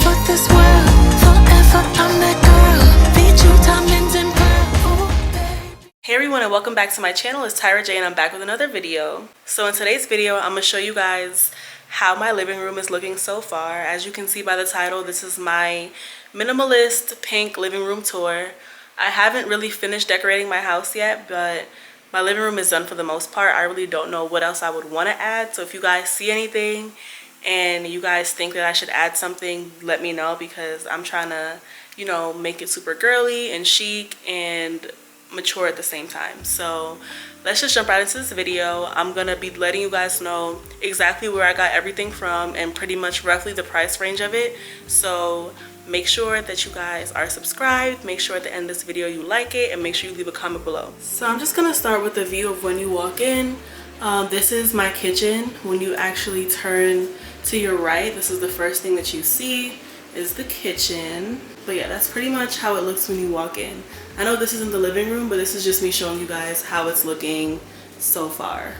for this world. Forever I'm that girl. Feed you diamonds and pearls. Hey everyone, and welcome back to my channel. It's Itstyra.j and I'm back with another video. So in today's video, I'm going to show you guys how my living room is looking so far. As you can see by the title, this is my minimalist pink living room tour. I haven't really finished decorating my house yet, but my living room is done for the most part. I really don't know what else I would want to add. So if you guys see anything and you guys think that I should add something, let me know, because I'm trying to, you know, make it super girly and chic and mature at the same time. So let's just jump right into this video. I'm gonna be letting you guys know exactly where I got everything from and pretty much roughly the price range of it. So make sure that you guys are subscribed, make sure at the end of this video you like it, and make sure you leave a comment below. So I'm just gonna start with the view of when you walk in. This is my kitchen. When you actually turn to your right, this is the first thing that you see is the kitchen. But yeah, that's pretty much how it looks when you walk in. I know this isn't the living room, but this is just me showing you guys how it's looking so far.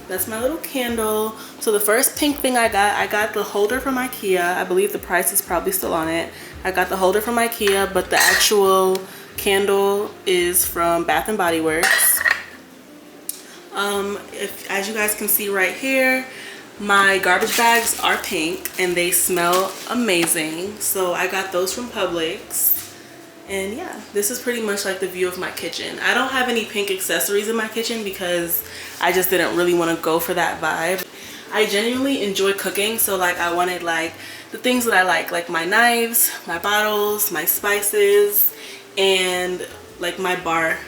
That's my little candle. So the first pink thing I got the holder from IKEA. I believe the price is probably still on it. I got the holder from IKEA, but the actual candle is from Bath and Body Works. As you guys can see right here, my garbage bags are pink and they smell amazing. So I got those from Publix. And yeah, this is pretty much like the view of my kitchen. I don't have any pink accessories in my kitchen because I just didn't really want to go for that vibe. I genuinely enjoy cooking, so like I wanted like the things that I like my knives, my bottles, my spices, and like my bar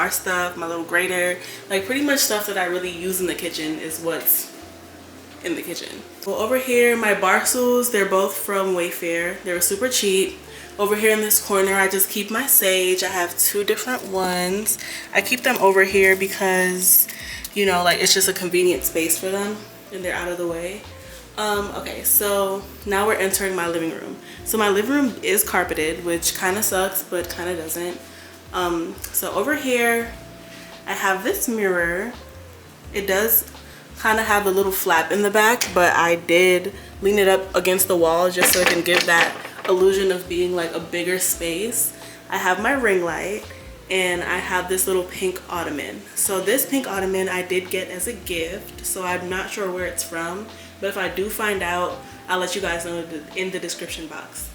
stuff, my little grater, like pretty much stuff that I really use in the kitchen is what's in the kitchen. Well, over here, my bar stools, they're both from Wayfair. They were super cheap. Over here in this corner, I just keep my sage. I have two different ones. I keep them over here because, you know, like it's just a convenient space for them and they're out of the way. Okay, so now we're entering my living room. So my living room is carpeted, which kind of sucks, but kind of doesn't. So over here, I have this mirror. It does kind of have a little flap in the back, but I did lean it up against the wall just so it can give that illusion of being like a bigger space. I have my ring light and I have this little pink ottoman. So this pink ottoman I did get as a gift, so I'm not sure where it's from, but if I do find out, I'll let you guys know in the description box.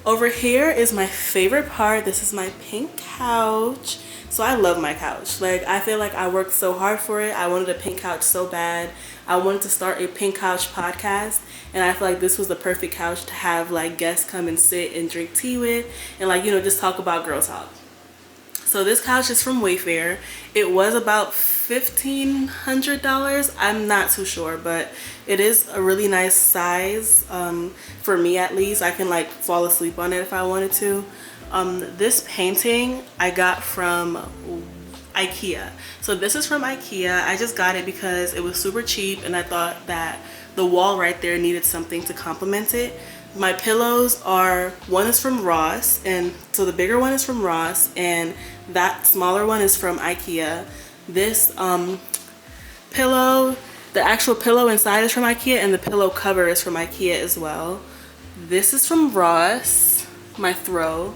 Over here is my favorite part. This is my pink couch. So I love my couch. Like, I feel like I worked so hard for it. I wanted a pink couch so bad. I wanted to start a pink couch podcast, and I feel like this was the perfect couch to have like guests come and sit and drink tea with and like, you know, just talk about girl talk. So this couch is from Wayfair. It was about $1,500. I'm not too sure, but it is a really nice size, for me at least. I can like fall asleep on it if I wanted to. This painting I got from IKEA. So this is from IKEA. I just got it because it was super cheap and I thought that the wall right there needed something to complement it. My pillows are, one is from Ross, and so the bigger one is from Ross and that smaller one is from IKEA. This pillow, the actual pillow inside is from IKEA and the pillow cover is from IKEA as well. This is from Ross, my throw.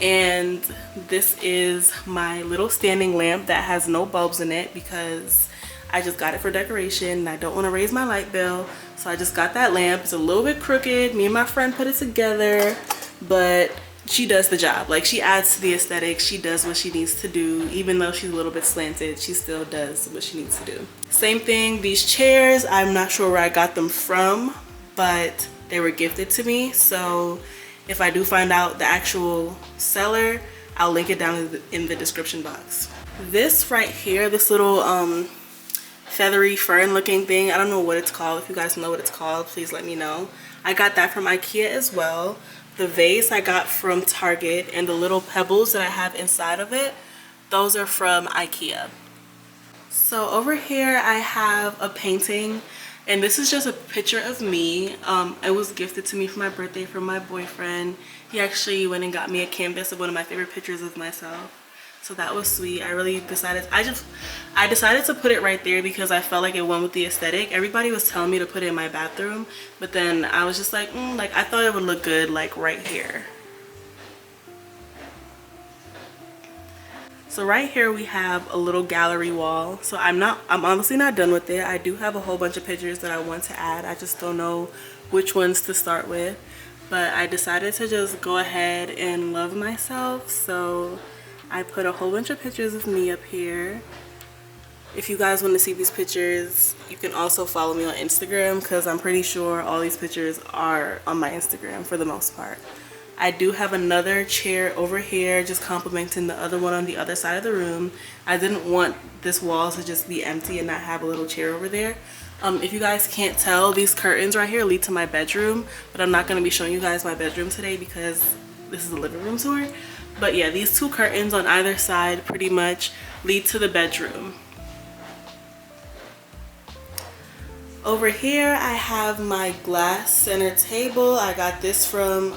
And this is my little standing lamp that has no bulbs in it because I just got it for decoration and I don't want to raise my light bill. So I just got that lamp. It's a little bit crooked. Me and my friend put it together, but she does the job. Like, she adds to the aesthetic. She does what she needs to do. Even though she's a little bit slanted, she still does what she needs to do. Same thing, these chairs, I'm not sure where I got them from, but they were gifted to me. So if I do find out the actual seller, I'll link it down in the description box. This right here, this little feathery fern looking thing, I don't know what it's called. If you guys know what it's called, please let me know. I got that from IKEA as well. The vase I got from Target, and the little pebbles that I have inside of it, those are from IKEA. So over here I have a painting, and this is just a picture of me. It was gifted to me for my birthday from my boyfriend. He actually went and got me a canvas of one of my favorite pictures of myself. So that was sweet. I decided to put it right there because I felt like it went with the aesthetic. Everybody was telling me to put it in my bathroom, but then I was just like, like I thought it would look good like right here. So right here we have a little gallery wall. So I'm honestly not done with it. I do have a whole bunch of pictures that I want to add. I just don't know which ones to start with. But I decided to just go ahead and love myself. So I put a whole bunch of pictures of me up here. If you guys want to see these pictures, you can also follow me on Instagram because I'm pretty sure all these pictures are on my Instagram for the most part. I do have another chair over here just complementing the other one on the other side of the room. I didn't want this wall to just be empty and not have a little chair over there. If you guys can't tell, these curtains right here lead to my bedroom, but I'm not going to be showing you guys my bedroom today because this is a living room tour. But yeah, these two curtains on either side pretty much lead to the bedroom. Over here I have my glass center table. I got this from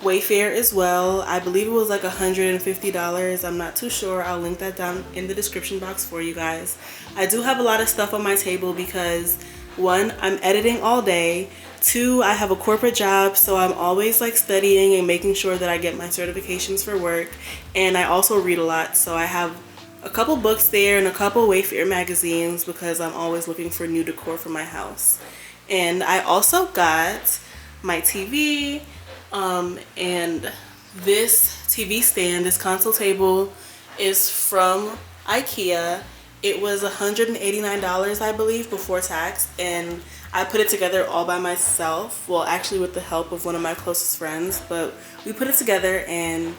Wayfair as well. I believe it was like $150. I'm not too sure. I'll link that down in the description box for you guys. I do have a lot of stuff on my table because 1, I'm editing all day. 2, I have a corporate job, so I'm always like studying and making sure that I get my certifications for work. And I also read a lot, so I have a couple books there and a couple Wayfair magazines because I'm always looking for new decor for my house. And I also got my TV, and this TV stand, this console table, is from IKEA. It was $189, I believe, before tax, and I put it together all by myself. Well, actually with the help of one of my closest friends, but we put it together and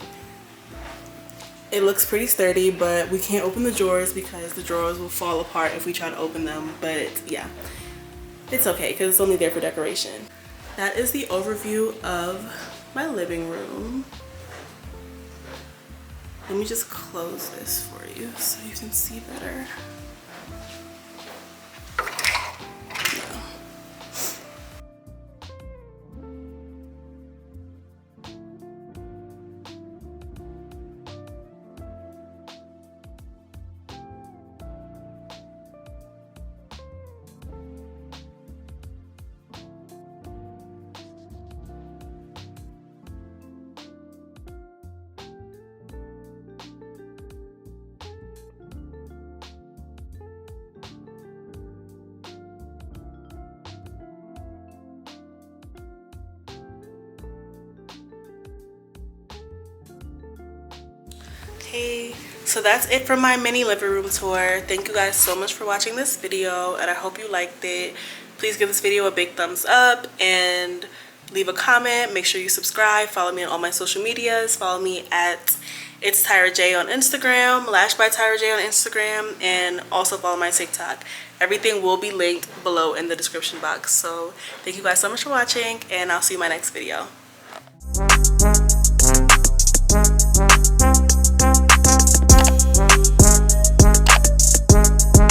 it looks pretty sturdy, but we can't open the drawers because the drawers will fall apart if we try to open them. But yeah, it's okay because it's only there for decoration. That is the overview of my living room. Let me just close this for you so you can see better. Hey, so that's it for my mini living room tour. Thank you guys so much for watching this video, and I hope you liked it. Please give this video a big thumbs up and leave a comment. Make sure you subscribe. Follow me on all my social medias. Follow me at Itstyra.j on Instagram, Lashedbytyra.j on Instagram, and also follow my TikTok. Everything will be linked below in the description box. So thank you guys so much for watching, and I'll see you in my next video.